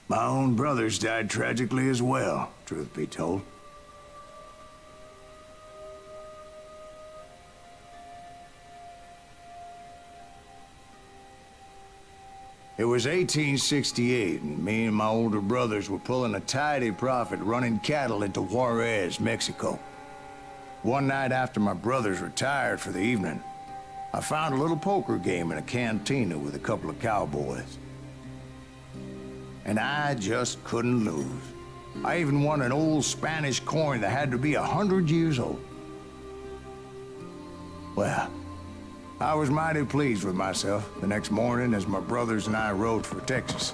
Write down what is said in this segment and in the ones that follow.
My own brothers died tragically as well, truth be told. It was 1868, and me and my older brothers were pulling a tidy profit running cattle into Juarez, Mexico. One night after my brothers retired for the evening, I found a little poker game in a cantina with a couple of cowboys. And I just couldn't lose. I even won an old Spanish coin that had to be 100 years old. Well, I was mighty pleased with myself the next morning as my brothers and I rode for Texas.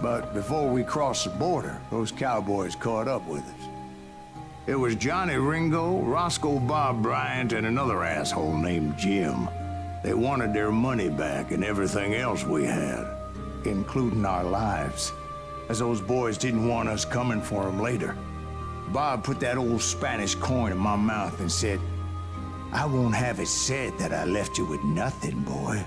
But before we crossed the border, those cowboys caught up with us. It was Johnny Ringo, Roscoe Bob Bryant, and another asshole named Jim. They wanted their money back and everything else we had, including our lives, as those boys didn't want us coming for them later. Bob put that old Spanish coin in my mouth and said, "I won't have it said that I left you with nothing, boy."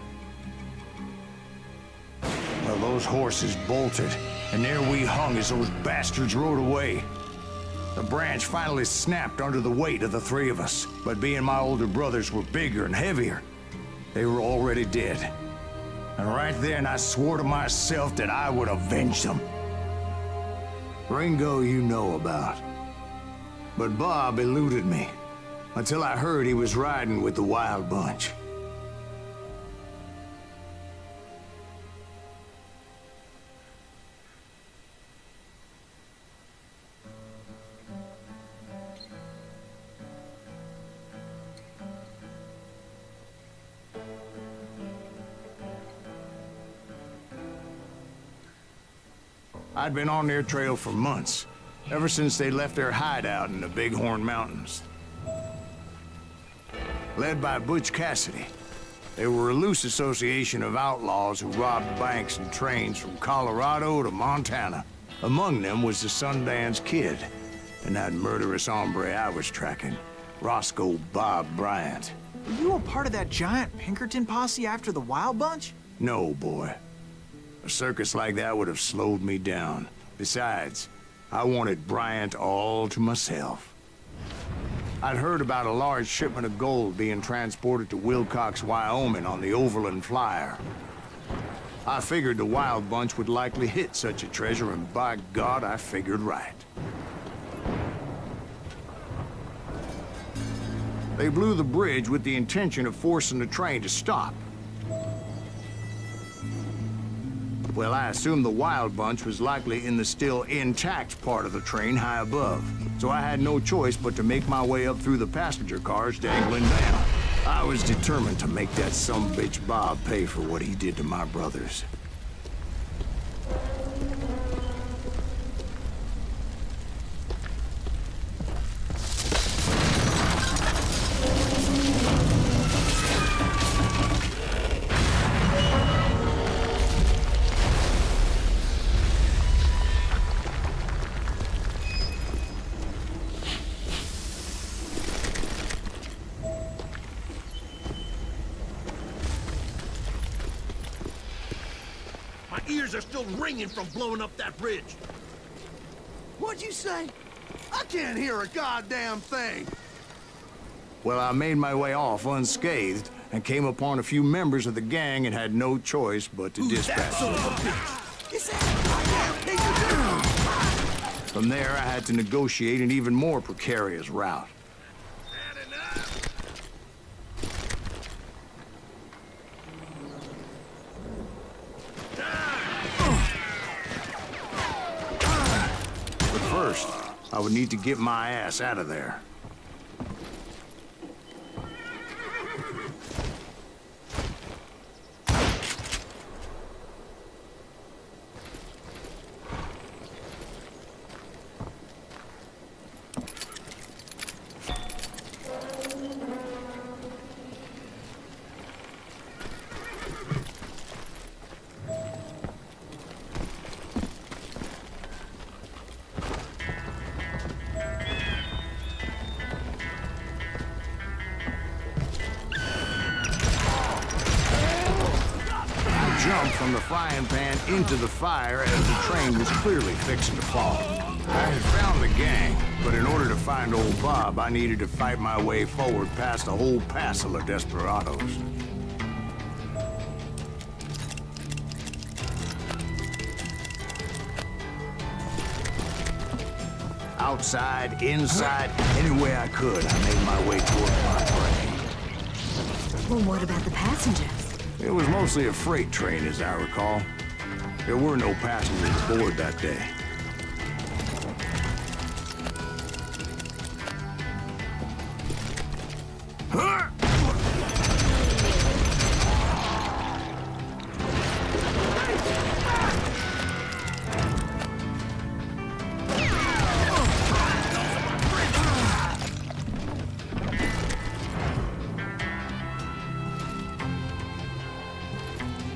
Well, those horses bolted, and there we hung as those bastards rode away. The branch finally snapped under the weight of the three of us, but being my older brothers were bigger and heavier, they were already dead. And right then I swore to myself that I would avenge them. Ringo you know about. But Bob eluded me, until I heard he was riding with the Wild Bunch. I'd been on their trail for months, ever since they left their hideout in the Bighorn Mountains. Led by Butch Cassidy, they were a loose association of outlaws who robbed banks and trains from Colorado to Montana. Among them was the Sundance Kid, and that murderous hombre I was tracking, Roscoe Bob Bryant. Were you a part of that giant Pinkerton posse after the Wild Bunch? No, boy. A circus like that would have slowed me down. Besides, I wanted Bryant all to myself. I'd heard about a large shipment of gold being transported to Wilcox, Wyoming on the Overland Flyer. I figured the Wild Bunch would likely hit such a treasure, and by God, I figured right. They blew the bridge with the intention of forcing the train to stop. Well, I assumed the Wild Bunch was likely in the still intact part of the train high above, so I had no choice but to make my way up through the passenger cars dangling down. I was determined to make that sumbitch Bob pay for what he did to my brothers. Ears are still ringing from blowing up that bridge. What'd you say? I can't hear a goddamn thing. Well, I made my way off unscathed and came upon a few members of the gang and had no choice but to dispatch That son of a bitch! Is that a goddamn Pinkerton? From there, I had to negotiate an even more precarious route. First, I would need to get my ass out of there. frying pan into the fire as the train was clearly fixing to fall. I had found the gang, but in order to find old Bob, I needed to fight my way forward past a whole passel of desperados. Outside, inside, any way I could, I made my way toward my train. Well, what about the passengers? It was mostly a freight train, as I recall. There were no passengers aboard that day.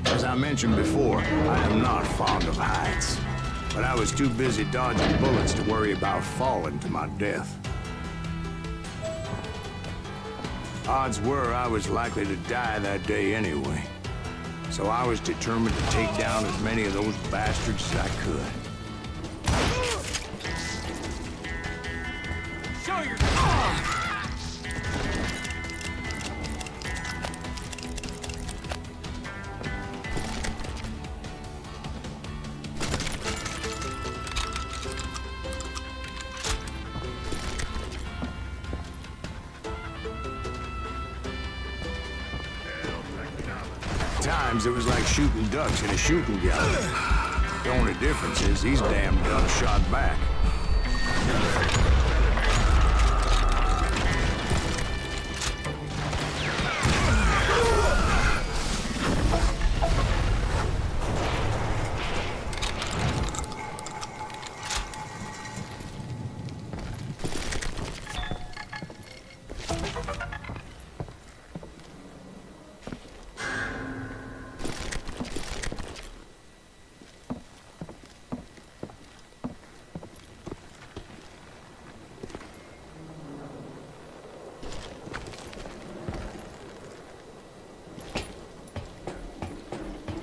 As I mentioned before, I am not fond of heights. But I was too busy dodging bullets to worry about falling to my death. Odds were I was likely to die that day anyway. So I was determined to take down as many of those bastards as I could. Show your... Times it was like shooting ducks in a shooting gallery. The only difference is these damn ducks shot back.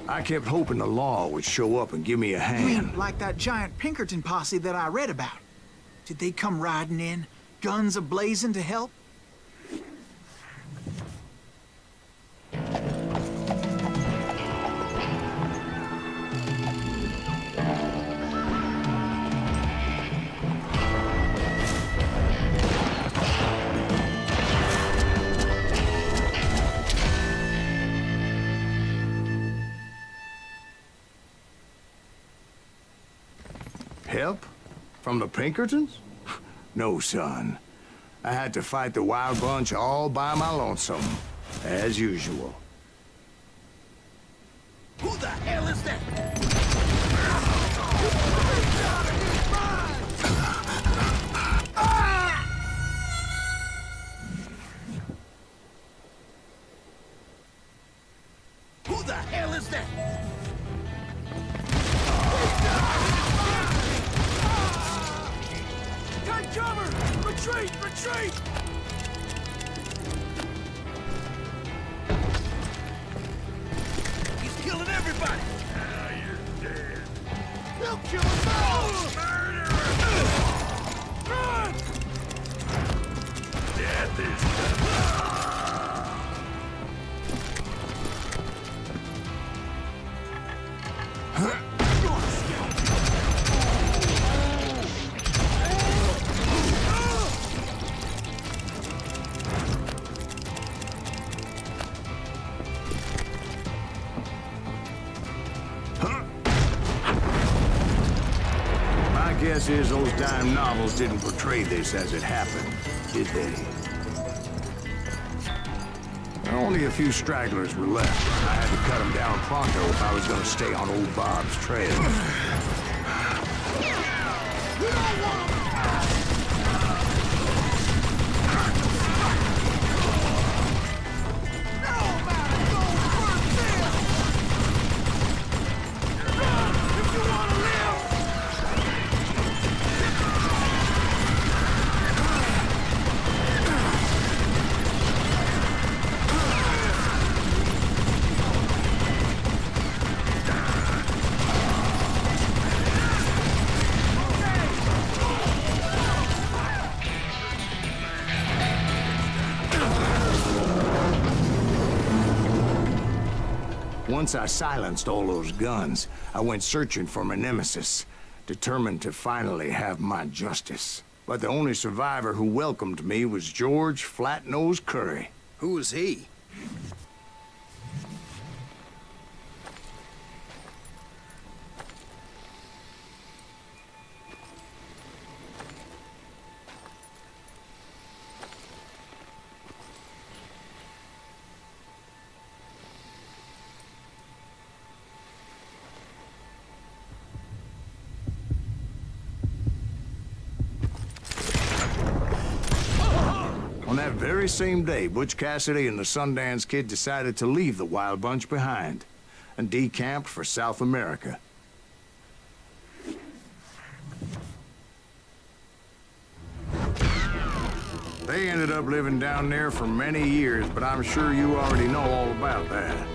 I kept hoping the law would show up and give me a You hand. mean like that giant Pinkerton posse that I read about? Did they come riding in, guns a-blazing to help? Help? From the Pinkertons? No, son. I had to fight the wild bunch all by my lonesome, as usual. Who the hell is that? Who the hell is that? Take cover! Retreat! Retreat! He's killing everybody! Now you're dead. He'll kill us all! Murderer! Run! Death is coming. Guess is those dime novels didn't portray this as it happened, did they? Only a few stragglers were left. I had to cut them down pronto if I was going to stay on old Bob's trail. You don't want him! No matter goes first this! Run if you want to live! once I silenced all those guns, I went searching for my nemesis, determined to finally have my justice. But the only survivor who welcomed me was George Flat-Nose Curry. Who was he? On that very same day, Butch Cassidy and the Sundance Kid decided to leave the Wild Bunch behind and decamped for South America. They ended up living down there for many years, but I'm sure you already know all about that.